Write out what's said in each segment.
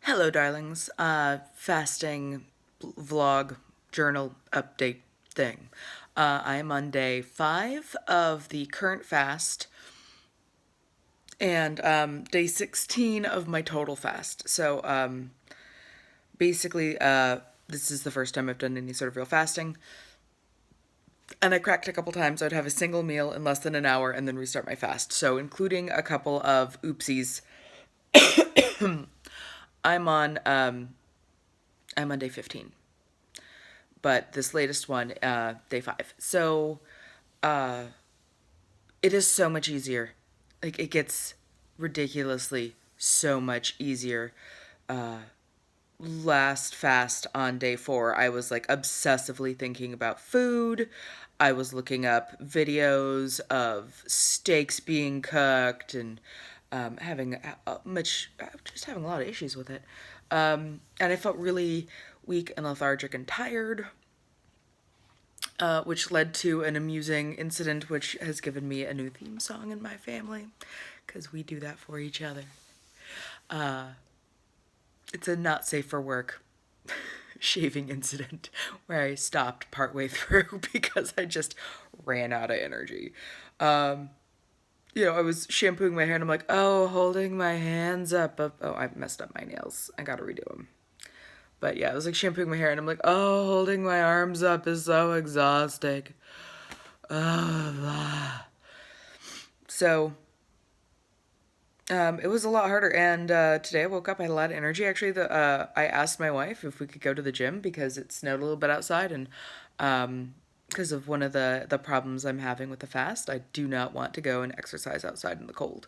Hello, darlings. Fasting vlog journal update thing. I am on day 5 of the current fast and day 16 of my total fast. So basically, this is the first time I've done any sort of real fasting. And I cracked a couple times. I'd have a single meal in less than an hour and then restart my fast. So, including a couple of oopsies, I'm on um, I'm on day 15. But this latest one, day 5. So it is so much easier. Like, it gets ridiculously so much easier. Last fast on day 4, I was like obsessively thinking about food. I was looking up videos of steaks being cooked and having just having a lot of issues with it. And I felt really weak and lethargic and tired, which led to an amusing incident which has given me a new theme song in my family, because we do that for each other. It's a not safe for work shaving incident where I stopped partway through because I just ran out of energy. I was shampooing my hair and I'm like, oh, holding my hands up. Oh, I messed up my nails. I gotta redo them. But yeah, I was like shampooing my hair and I'm like, oh, holding my arms up is so exhausting. So it was a lot harder. And today I woke up, I had a lot of energy. Actually, I asked my wife if we could go to the gym because it snowed a little bit outside, and because of one of the problems I'm having with the fast, I do not want to go and exercise outside in the cold.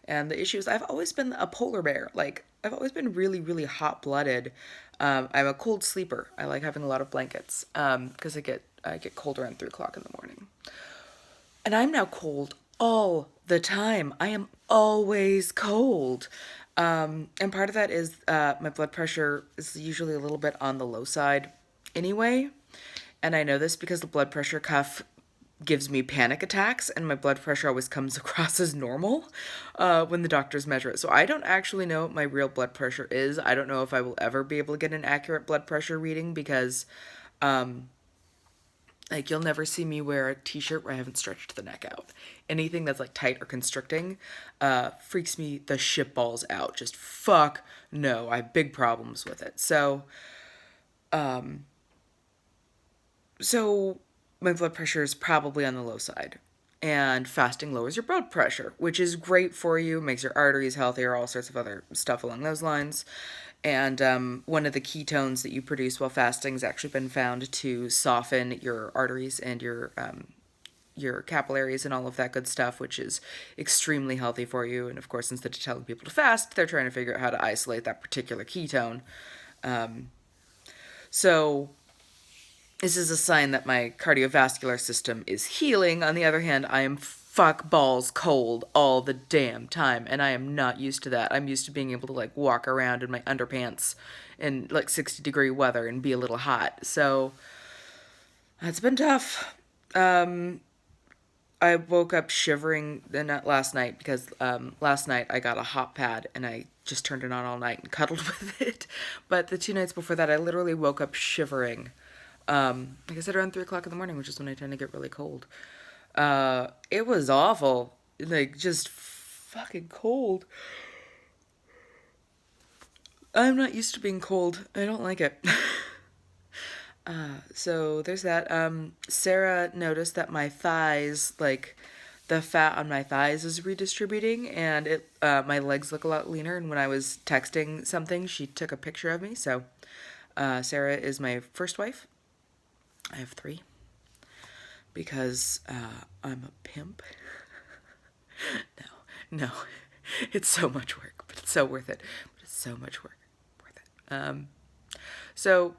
And the issue is, I've always been a polar bear. Like, I've always been really, really hot blooded. I'm a cold sleeper. I like having a lot of blankets because I get cold around 3 o'clock in the morning. And I'm now cold all the time. I am always cold. And part of that is my blood pressure is usually a little bit on the low side anyway. And I know this because the blood pressure cuff gives me panic attacks, and my blood pressure always comes across as normal when the doctors measure it. So I don't actually know what my real blood pressure is. I don't know if I will ever be able to get an accurate blood pressure reading because like, you'll never see me wear a t-shirt where I haven't stretched the neck out. Anything that's like tight or constricting freaks me the shitballs out. Just fuck no. I have big problems with it. So my blood pressure is probably on the low side. And fasting lowers your blood pressure, which is great for you, makes your arteries healthier, all sorts of other stuff along those lines. And one of the ketones that you produce while fasting has actually been found to soften your arteries and your capillaries and all of that good stuff, which is extremely healthy for you. And of course, instead of telling people to fast, they're trying to figure out how to isolate that particular ketone. So this is a sign that my cardiovascular system is healing. On the other hand, I am fuck balls cold all the damn time, and I am not used to that. I'm used to being able to like walk around in my underpants in like 60-degree weather and be a little hot. So that's been tough. I woke up shivering not last night because last night I got a hot pad and I just turned it on all night and cuddled with it. But the 2 nights before that, I literally woke up shivering. Like I said, around 3 o'clock in the morning, which is when I tend to get really cold. It was awful. Like, just fucking cold. I'm not used to being cold. I don't like it. So there's that. Sarah noticed that my thighs, like, the fat on my thighs is redistributing, and my legs look a lot leaner. And when I was texting something, she took a picture of me. So Sarah is my first wife. I have 3 because I'm a pimp. No, it's so much work, but it's so worth it. But it's so much work, worth it. So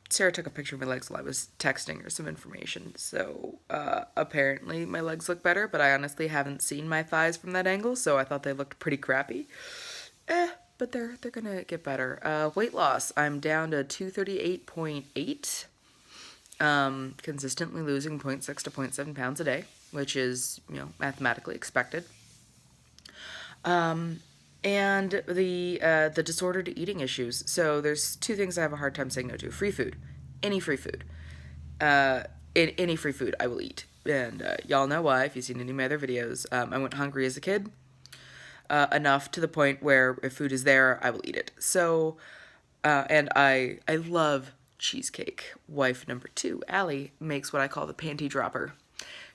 Sarah took a picture of my legs while I was texting her some information. So apparently my legs look better, but I honestly haven't seen my thighs from that angle, so I thought they looked pretty crappy. But they're gonna get better. Weight loss, I'm down to 238.8. Consistently losing zero point 0.6 to zero point 0.7 pounds a day, which is, mathematically expected. and the disordered eating issues. So there's two things I have a hard time saying no to: free food, any free food, uh, any free food I will eat. And y'all know why if you've seen any of my other videos. I went hungry as a kid, enough to the point where if food is there, I will eat it. So, and I love cheesecake. Wife number two, Allie, makes what I call the panty dropper.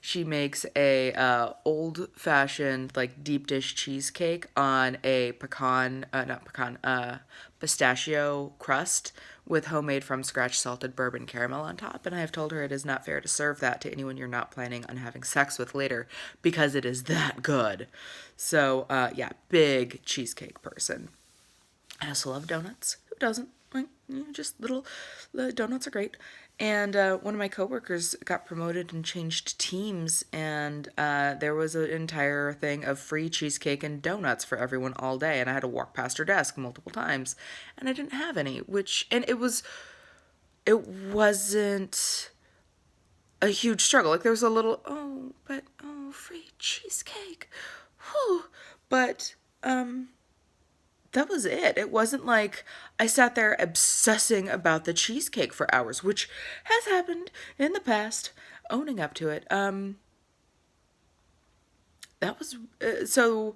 She makes a old fashioned like deep dish cheesecake on a not pecan, pistachio crust with homemade from scratch salted bourbon caramel on top. And I have told her it is not fair to serve that to anyone you're not planning on having sex with later because it is that good. So yeah, big cheesecake person. I also love donuts. Who doesn't? Like, just little donuts are great. And one of my coworkers got promoted and changed teams, and there was an entire thing of free cheesecake and donuts for everyone all day. And I had to walk past her desk multiple times, and I didn't have any. And it wasn't a huge struggle. Like there was a little, free cheesecake, whew. But that was it. It wasn't like I sat there obsessing about the cheesecake for hours, which has happened in the past, owning up to it. That was so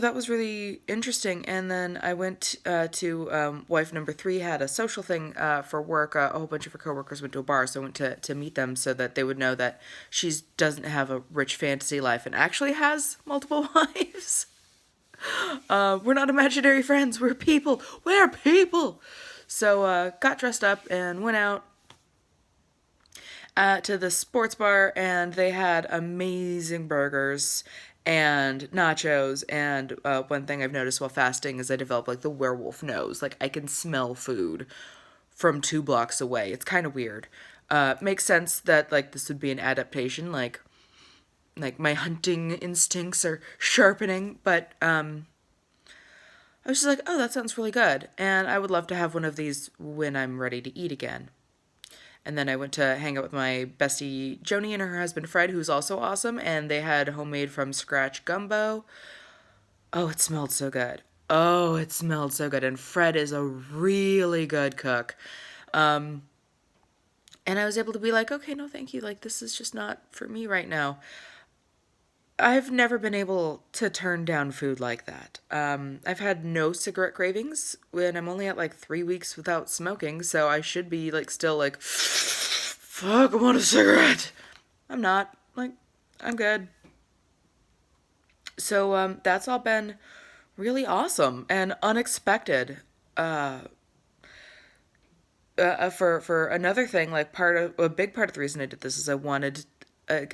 that was really interesting. And then I went to wife number three had a social thing for work. A whole bunch of her coworkers went to a bar, so I went to meet them so that they would know that she doesn't have a rich fantasy life and actually has multiple wives. We're not imaginary friends. We're people. We're people. So got dressed up and went out to the sports bar, and they had amazing burgers and nachos. And one thing I've noticed while fasting is I develop like the werewolf nose. Like I can smell food from 2 blocks away. It's kind of weird. Makes sense that like this would be an adaptation. Like my hunting instincts are sharpening, but I was just like, oh, that sounds really good. And I would love to have one of these when I'm ready to eat again. And then I went to hang out with my bestie Joni and her husband Fred, who's also awesome. And they had homemade from scratch gumbo. Oh, it smelled so good. Oh, it smelled so good. And Fred is a really good cook. And I was able to be like, okay, no, thank you. Like, this is just not for me right now. I've never been able to turn down food like that. I've had no cigarette cravings when I'm only at like 3 weeks without smoking, so I should be like still like, fuck, I want a cigarette. I'm not. Like, I'm good. So that's all been really awesome and unexpected. For another thing, like a big part of the reason I did this is I wanted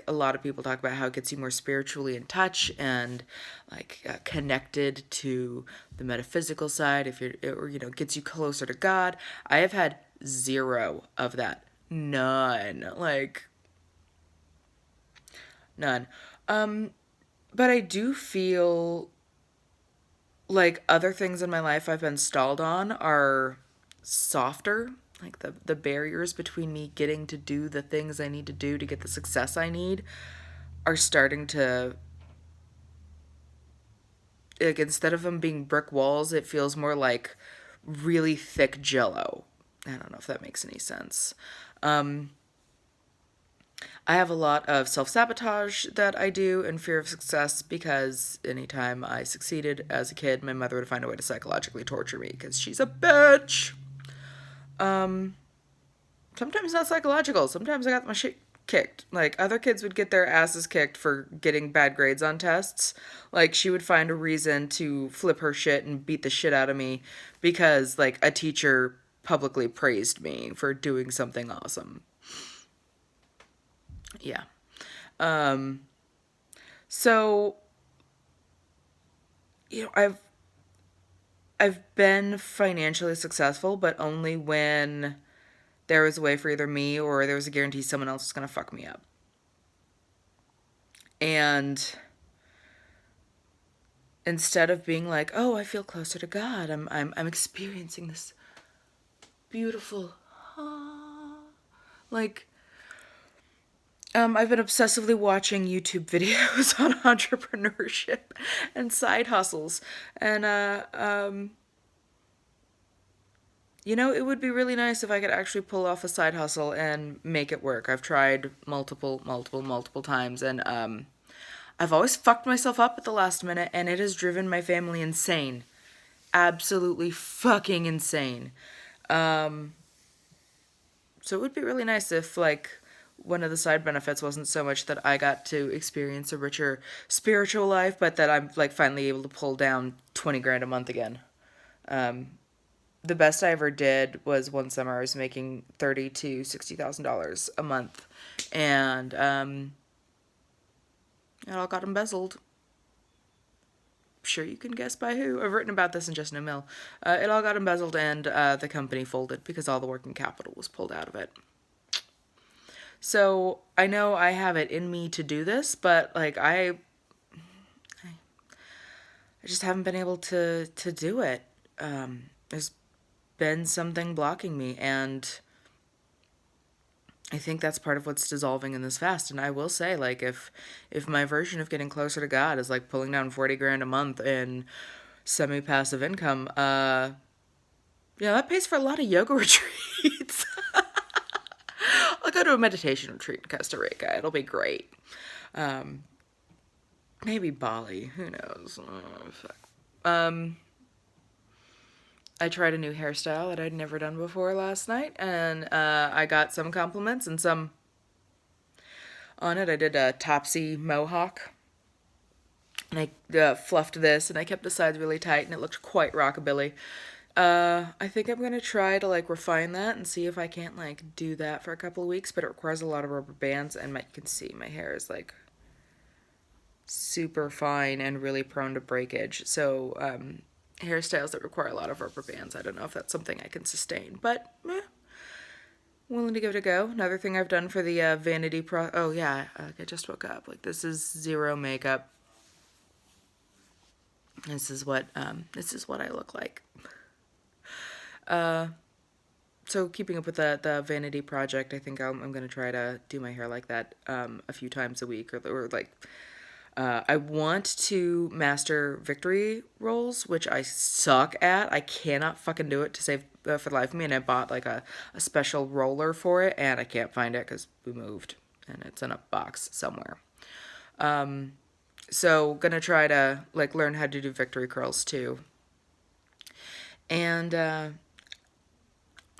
a lot of people talk about how it gets you more spiritually in touch and like connected to the metaphysical side if you're or gets you closer to God. I have had zero of that. None. Like none. But I do feel like other things in my life I've been stalled on are softer. Like the barriers between me getting to do the things I need to do to get the success I need are starting to, like, instead of them being brick walls, it feels more like really thick jello. I don't know if that makes any sense. I have a lot of self sabotage that I do and fear of success because anytime I succeeded as a kid, my mother would find a way to psychologically torture me because she's a bitch. Sometimes not psychological. Sometimes I got my shit kicked. Like, other kids would get their asses kicked for getting bad grades on tests. Like, she would find a reason to flip her shit and beat the shit out of me because, like, a teacher publicly praised me for doing something awesome. Yeah. So, I've been financially successful, but only when there was a way for either me or there was a guarantee someone else was going to fuck me up. And instead of being like, "Oh, I feel closer to God. I'm experiencing this beautiful like I've been obsessively watching YouTube videos on entrepreneurship and side hustles. And, it would be really nice if I could actually pull off a side hustle and make it work. I've tried multiple times, and I've always fucked myself up at the last minute, and it has driven my family insane. Absolutely fucking insane. So it would be really nice if, like, one of the side benefits wasn't so much that I got to experience a richer spiritual life, but that I'm, like, finally able to pull down 20 grand a month again. The best I ever did was one summer I was making $30,000 to $60,000 a month, and it all got embezzled. Sure, you can guess by who. I've written about this in Just No Mill. It all got embezzled, and the company folded because all the working capital was pulled out of it. So I know I have it in me to do this, but like I just haven't been able to do it. There's been something blocking me, and I think that's part of what's dissolving in this fast. And I will say, like, if my version of getting closer to God is like pulling down 40 grand a month in semi-passive income, that pays for a lot of yoga retreats. I'll go to a meditation retreat in Costa Rica. It'll be great. Maybe Bali. Who knows? Oh, fuck. I tried a new hairstyle that I'd never done before last night, and I got some compliments and some on it. I did a topsy mohawk, and I fluffed this, and I kept the sides really tight, and it looked quite rockabilly. I think I'm gonna try to like refine that and see if I can't like do that for a couple of weeks, but it requires a lot of rubber bands, and you can see my hair is like super fine and really prone to breakage. So hairstyles that require a lot of rubber bands, I don't know if that's something I can sustain, but willing to give it a go. Another thing I've done for the vanity oh yeah, I just woke up. Like, this is zero makeup. This is what I look like. So keeping up with the vanity project, I think I'm gonna try to do my hair like that a few times a week, or like I want to master victory rolls, which I suck at. I cannot fucking do it to save for the life of me, and I bought like a special roller for it, and I can't find it because we moved, and it's in a box somewhere. So gonna try to like learn how to do victory curls too. And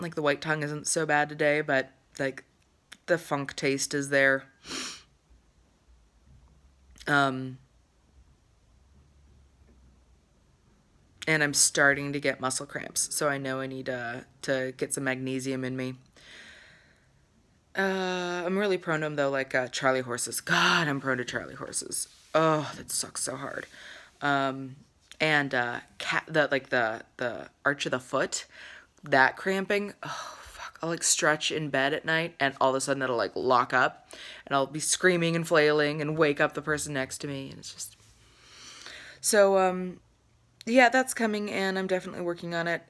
like the white tongue isn't so bad today, but like the funk taste is there. And I'm starting to get muscle cramps, so I know I need to get some magnesium in me. I'm really prone to them though, like Charlie horses. God, I'm prone to Charlie horses. Oh, that sucks so hard. And the arch of the foot, that cramping. Oh fuck! I'll like stretch in bed at night, and all of a sudden it'll like lock up, and I'll be screaming and flailing and wake up the person next to me, and it's just so. Yeah, that's coming, and I'm definitely working on it.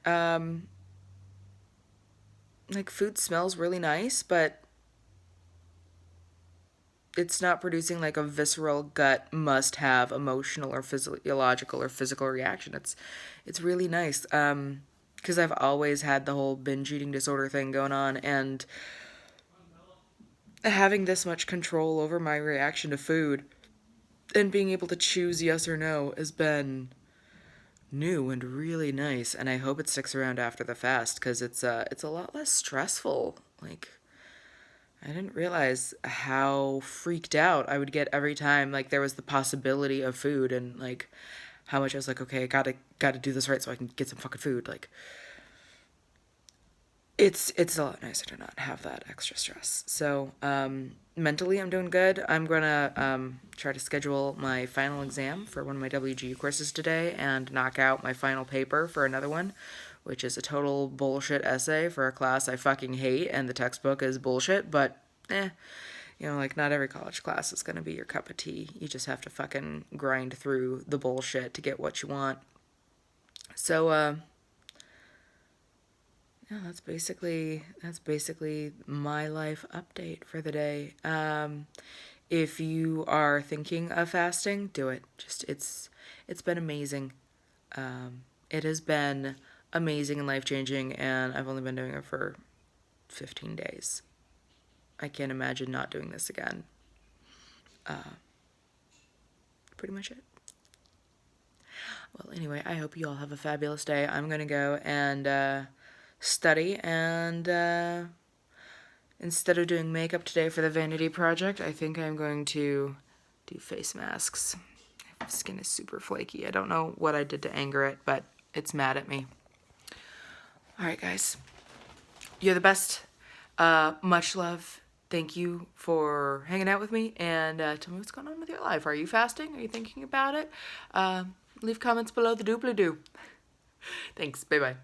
Like, food smells really nice, but it's not producing like a visceral gut must have emotional or physiological or physical reaction. It's really nice. Because I've always had the whole binge eating disorder thing going on, and having this much control over my reaction to food and being able to choose yes or no has been new and really nice, and I hope it sticks around after the fast because it's a lot less stressful. Like, I didn't realize how freaked out I would get every time like there was the possibility of food, and like how much I was like, okay, I gotta do this right so I can get some fucking food. Like, it's a lot nicer to not have that extra stress. So mentally, I'm doing good. I'm gonna try to schedule my final exam for one of my WGU courses today and knock out my final paper for another one, which is a total bullshit essay for a class I fucking hate, and the textbook is bullshit, but like, not every college class is gonna be your cup of tea. You just have to fucking grind through the bullshit to get what you want. So, Yeah, that's basically my life update for the day. If you are thinking of fasting, do it. It's been amazing. It has been amazing and life changing, and I've only been doing it for 15 days. I can't imagine not doing this again. Pretty much it. Well, anyway, I hope you all have a fabulous day. I'm gonna go and study, and instead of doing makeup today for the vanity project, I think I'm going to do face masks. My skin is super flaky. I don't know what I did to anger it, but it's mad at me. All right, guys. You're the best. Much love. Thank you for hanging out with me, and tell me what's going on with your life. Are you fasting? Are you thinking about it? Leave comments below the doobly-doo. Thanks. Bye-bye.